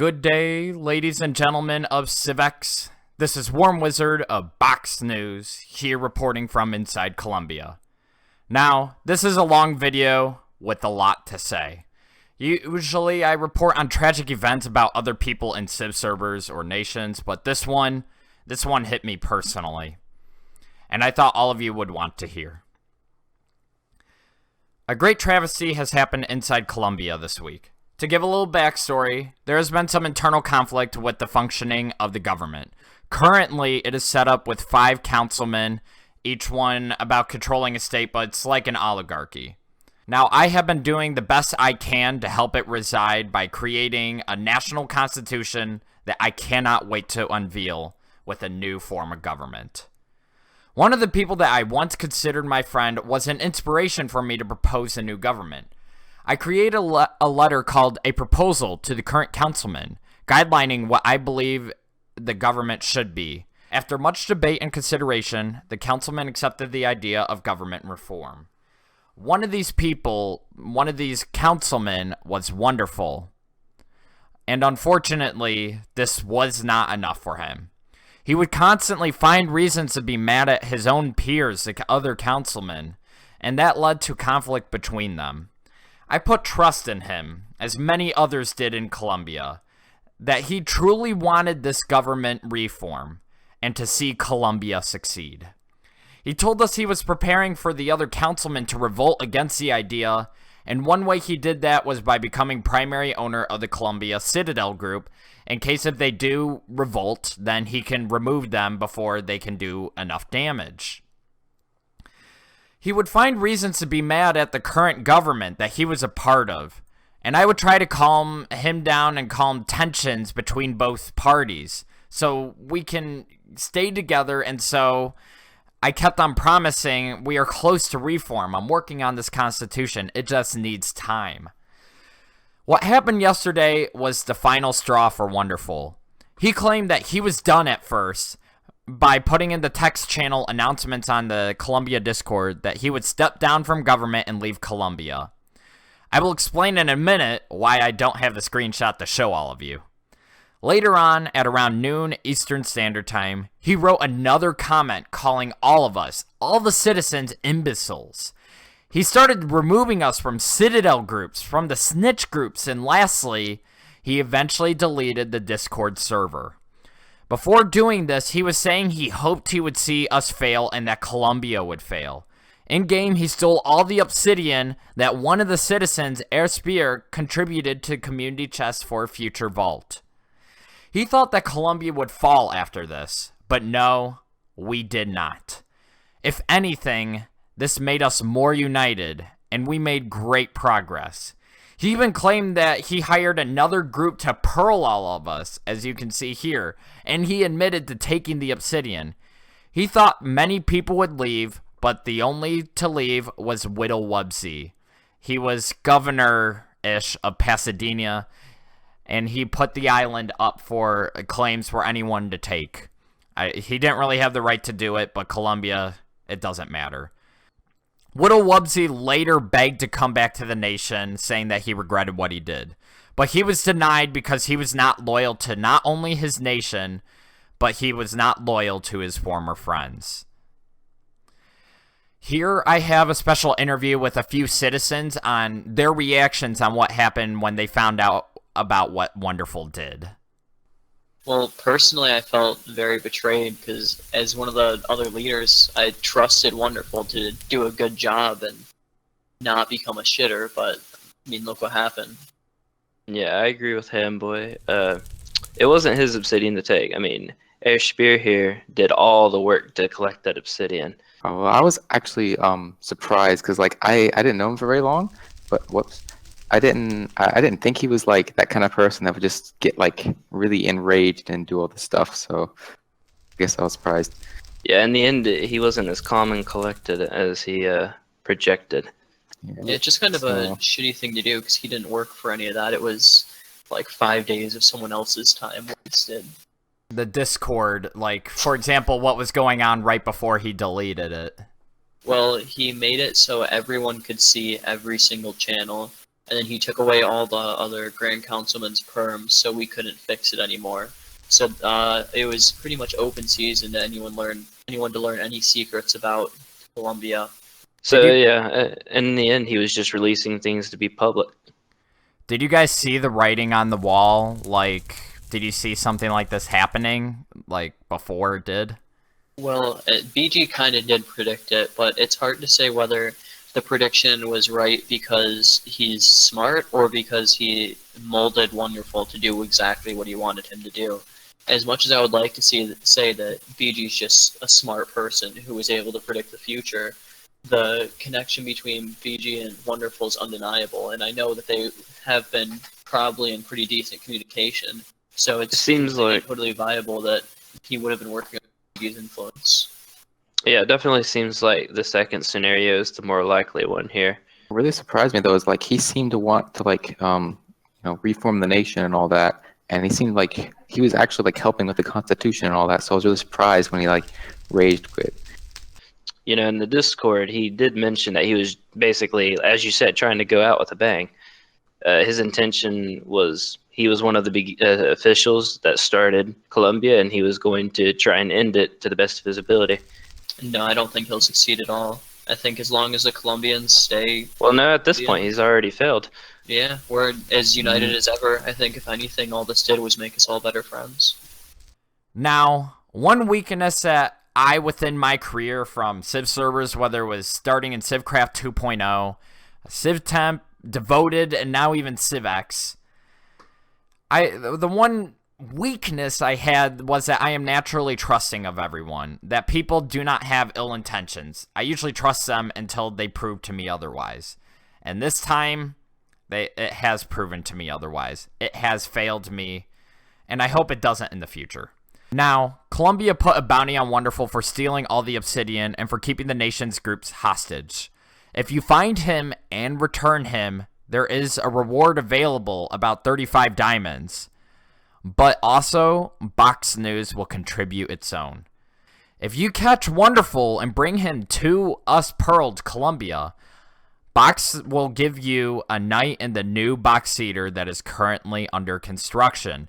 Good day, ladies and gentlemen of CivEx. This is Warm Wizard of Box News, here reporting from inside Colombia. Now, this is a long video with a lot to say. Usually, I report on tragic events about other people in Civ servers or nations, but this one hit me personally. And I thought all of you would want to hear. A great travesty has happened inside Colombia this week. To give a little backstory, there has been some internal conflict with the functioning of the government. Currently, it is set up with 5 councilmen, each one about controlling a state, but it's like an oligarchy. Now, I have been doing the best I can to help it reside by creating a national constitution that I cannot wait to unveil with a new form of government. One of the people that I once considered my friend was an inspiration for me to propose a new government. I created a letter called A Proposal to the Current Councilman, guidelining what I believe the government should be. After much debate and consideration, the councilman accepted the idea of government reform. One of these councilmen was Onederful. And unfortunately, this was not enough for him. He would constantly find reasons to be mad at his own peers, the other councilmen, and that led to conflict between them. I put trust in him, as many others did in Colombia, that he truly wanted this government reform and to see Colombia succeed. He told us he was preparing for the other councilmen to revolt against the idea, and one way he did that was by becoming primary owner of the Colombia Citadel group. In case if they do revolt, then he can remove them before they can do enough damage. He would find reasons to be mad at the current government that he was a part of, and I would try to calm him down and calm tensions between both parties so we can stay together. And so I kept on promising we are close to reform. I'm working on this constitution. It just needs time. What happened yesterday was the final straw for Onederful. He claimed that he was done at first by putting in the text channel announcements on the Colombia Discord that he would step down from government and leave Colombia. I will explain in a minute why I don't have the screenshot to show all of you. Later on, at around noon Eastern Standard Time, he wrote another comment calling all of us, all the citizens, imbeciles. He started removing us from Citadel groups, from the snitch groups, and lastly, he eventually deleted the Discord server. Before doing this, he was saying he hoped he would see us fail and that Colombia would fail. In-game, he stole all the obsidian that one of the citizens, Air Spear, contributed to community chests for a future vault. He thought that Colombia would fall after this, but no, we did not. If anything, this made us more united, and we made great progress. He even claimed that he hired another group to pearl all of us, as you can see here, and he admitted to taking the obsidian. He thought many people would leave, but the only to leave was Widow Wubsy. He was governor-ish of Pasadena, and he put the island up for claims for anyone to take. He didn't really have the right to do it, but Colombia, it doesn't matter. Widow Wubsy later begged to come back to the nation, saying that he regretted what he did. But he was denied because he was not loyal to not only his nation, but he was not loyal to his former friends. Here I have a special interview with a few citizens on their reactions on what happened when they found out about what Onederful did. Well, personally, I felt very betrayed because as one of the other leaders, I trusted Onederful to do a good job and not become a shitter, but, I mean, look what happened. Yeah, I agree with him, boy. It wasn't his obsidian to take. I mean, Air Spear here did all the work to collect that obsidian. Oh, well, I was actually surprised because like I didn't know him for very long, but whoops. I didn't think he was like that kind of person that would just get like really enraged and do all this stuff. So I guess I was surprised. Yeah, in the end, he wasn't as calm and collected as he projected. Yeah, it's just kind of a shitty thing to do because he didn't work for any of that. It was like 5 days of someone else's time wasted. The Discord, like, for example, what was going on right before he deleted it? Well, he made it so everyone could see every single channel, and then he took away all the other Grand Councilman's perms, so we couldn't fix it anymore. So it was pretty much open season to anyone to learn any secrets about Colombia. So yeah, in the end, he was just releasing things to be public. Did you guys see the writing on the wall? Like, did you see something like this happening, like, before it did? Well, BG kind of did predict it, but it's hard to say whether the prediction was right because he's smart or because he molded Wonderful to do exactly what he wanted him to do. As much as I would like to say that BG's just a smart person who was able to predict the future, the connection between BG and Wonderful is undeniable, and I know that they have been probably in pretty decent communication. So it seems like totally viable that he would have been working on BG's influence. Yeah, it definitely seems like the second scenario is the more likely one here. What really surprised me though is like he seemed to want to like reform the nation and all that, and he seemed like he was actually like helping with the Constitution and all that. So I was really surprised when he like rage quit. You know, in the Discord, he did mention that he was basically, as you said, trying to go out with a bang. His intention was he was one of the big officials that started Colombia, and he was going to try and end it to the best of his ability. No, I don't think he'll succeed at all. I think as long as the Colombians stay... Well, no, at this point, he's already failed. Yeah, we're as united as ever. I think, if anything, all this did was make us all better friends. Now, one weakness that within my career from Civ servers, whether it was starting in CivCraft 2.0, CivTemp, Devoted, and now even CivEx, the one weakness I had was that I am naturally trusting of everyone, that people do not have ill intentions. I usually trust them until they prove to me otherwise. And this time, it has proven to me otherwise. It has failed me, and I hope it doesn't in the future. Now, Colombia put a bounty on Wonderful for stealing all the obsidian and for keeping the nation's groups hostage. If you find him and return him, there is a reward available, about 35 diamonds. But also, Box News will contribute its own. If you catch Wonderful and bring him to us Pearled Colombia, Box will give you a night in the new box seater that is currently under construction.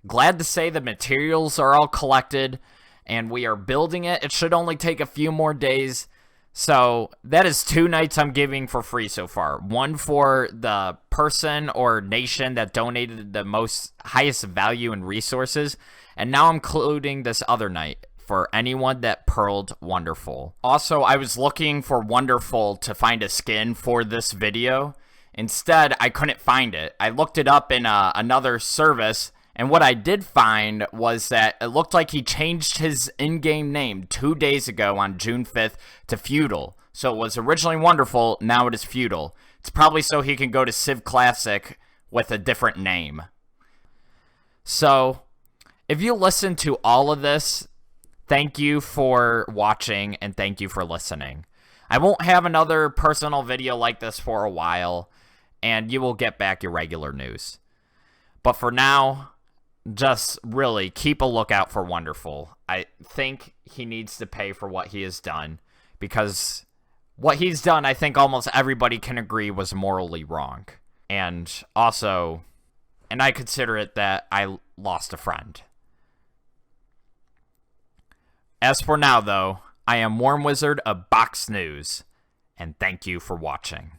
Glad to say the materials are all collected and we are building it. It should only take a few more days. So that is 2 nights I'm giving for free so far. One for the person or nation that donated the highest value and resources. And now I'm including this other night for anyone that pearled Wonderful. Also, I was looking for Wonderful to find a skin for this video. Instead, I couldn't find it. I looked it up in another service. And what I did find was that it looked like he changed his in-game name 2 days ago on June 5th to Feudal. So it was originally Wonderful, now it is Feudal. It's probably so he can go to Civ Classic with a different name. So, if you listen to all of this, thank you for watching and thank you for listening. I won't have another personal video like this for a while, and you will get back your regular news. But for now, just really keep a lookout for Wonderful. I think he needs to pay for what he has done, because what he's done, I think almost everybody can agree, was morally wrong. And also, and I consider it that I lost a friend. As for now, though, I am Warm Wizard of Box News, and thank you for watching.